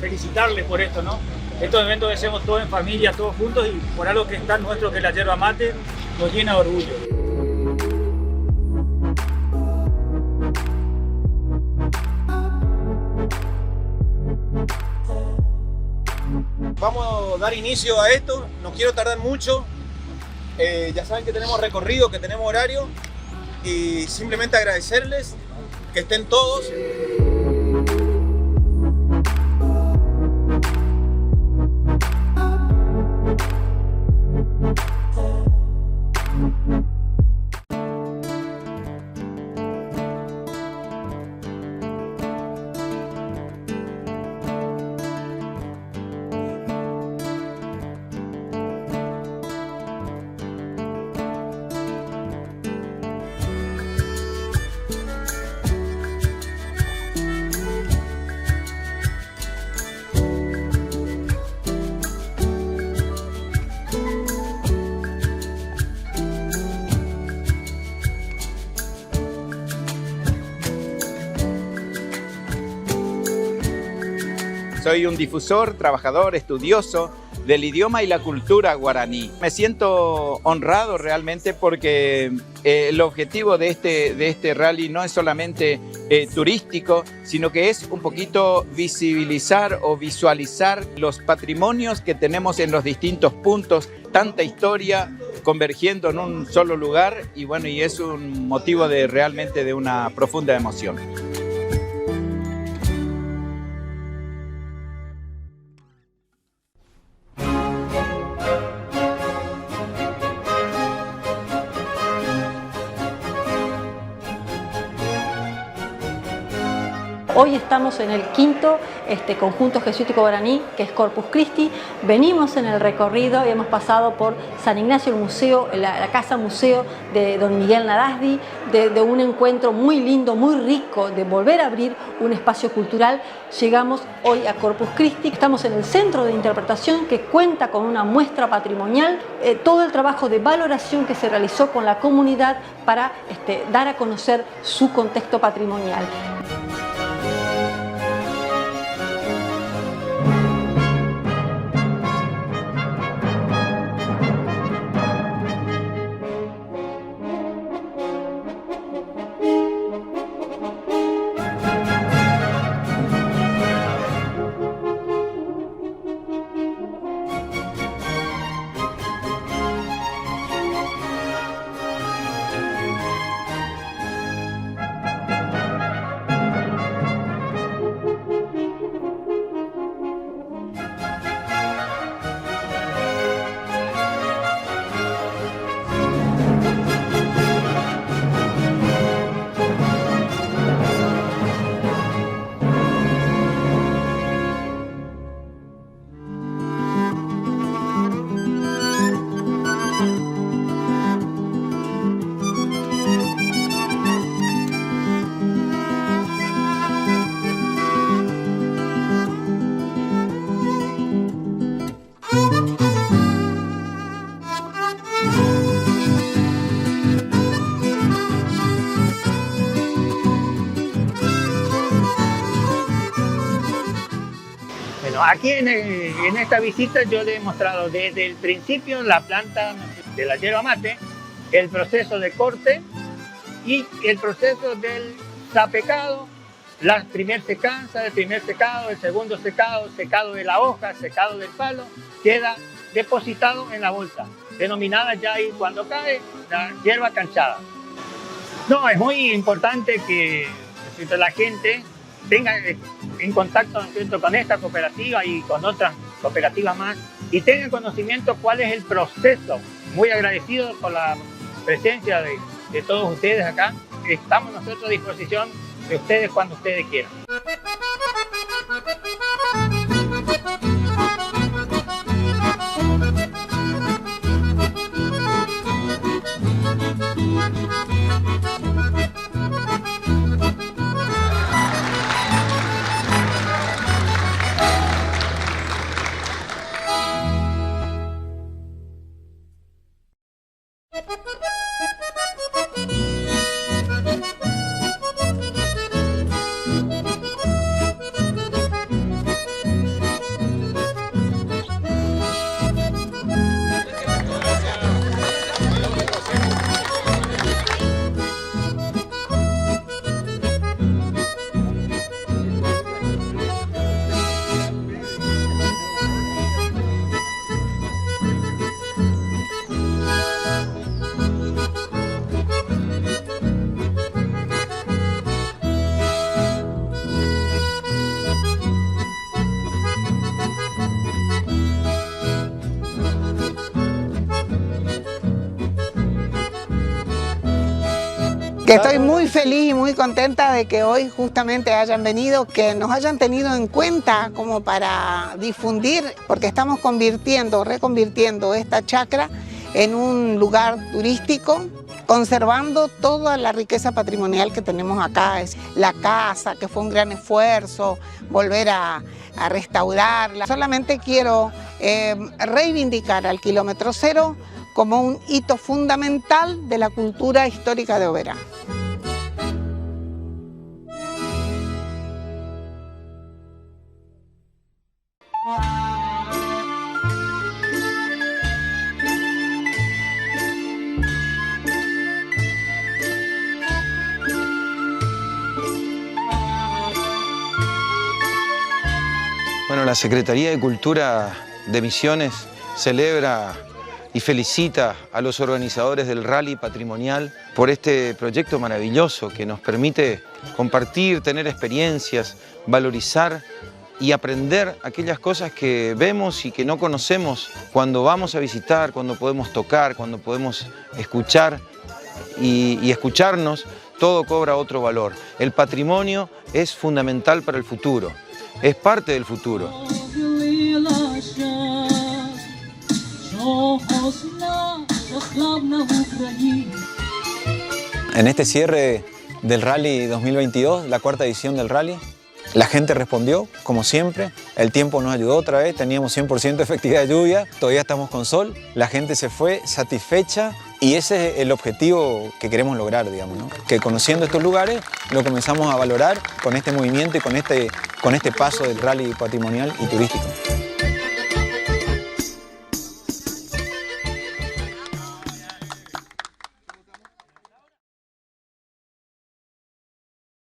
felicitarles por esto, ¿no? Estos eventos que hacemos todos en familia, todos juntos y por algo que es tan nuestro que es la yerba mate, nos llena de orgullo. Vamos a dar inicio a esto, no quiero tardar mucho. Ya saben que tenemos recorrido, que tenemos horario y simplemente agradecerles que estén todos. Soy un difusor, trabajador, estudioso del idioma y la cultura guaraní. Me siento honrado realmente porque el objetivo de este rally no es solamente turístico, sino que es un poquito visibilizar o visualizar los patrimonios que tenemos en los distintos puntos, tanta historia convergiendo en un solo lugar y bueno, y es un motivo de realmente de una profunda emoción. Hoy estamos en el quinto conjunto jesuítico guaraní, que es Corpus Christi. Venimos en el recorrido y hemos pasado por San Ignacio, el museo, la casa museo de don Miguel Nadasdi, de un encuentro muy lindo, muy rico, de volver a abrir un espacio cultural. Llegamos hoy a Corpus Christi. Estamos en el centro de interpretación que cuenta con una muestra patrimonial, todo el trabajo de valoración que se realizó con la comunidad para dar a conocer su contexto patrimonial. Aquí en esta visita yo le he mostrado desde el principio la planta de la yerba mate, el proceso de corte y el proceso del sapecado, la primer secanza, el primer secado, el segundo secado, secado de la hoja, secado del palo, queda depositado en la bolsa, denominada ya ahí cuando cae la hierba canchada. No, es muy importante que la gente tenga en contacto con esta cooperativa y con otras cooperativas más y tengan conocimiento cuál es el proceso. Muy agradecido por la presencia de todos ustedes acá. Estamos nosotros a disposición de ustedes cuando ustedes quieran. Que estoy muy feliz y muy contenta de que hoy justamente hayan venido, que nos hayan tenido en cuenta como para difundir, porque estamos reconvirtiendo esta chacra en un lugar turístico, conservando toda la riqueza patrimonial que tenemos acá. Es la casa, que fue un gran esfuerzo, volver a restaurarla. Solamente quiero reivindicar al kilómetro cero como un hito fundamental de la cultura histórica de Oberá. Bueno, la Secretaría de Cultura de Misiones celebra y felicita a los organizadores del Rally Patrimonial por este proyecto maravilloso que nos permite compartir, tener experiencias, valorizar y aprender aquellas cosas que vemos y que no conocemos cuando vamos a visitar, cuando podemos tocar, cuando podemos escuchar y escucharnos, todo cobra otro valor. El patrimonio es fundamental para el futuro, es parte del futuro. En este cierre del Rally 2022, la cuarta edición del Rally, la gente respondió, como siempre, el tiempo nos ayudó otra vez, teníamos 100% de efectividad de lluvia, todavía estamos con sol, la gente se fue satisfecha y ese es el objetivo que queremos lograr, digamos, ¿no? Que conociendo estos lugares lo comenzamos a valorar con este movimiento y con este paso del Rally patrimonial y turístico.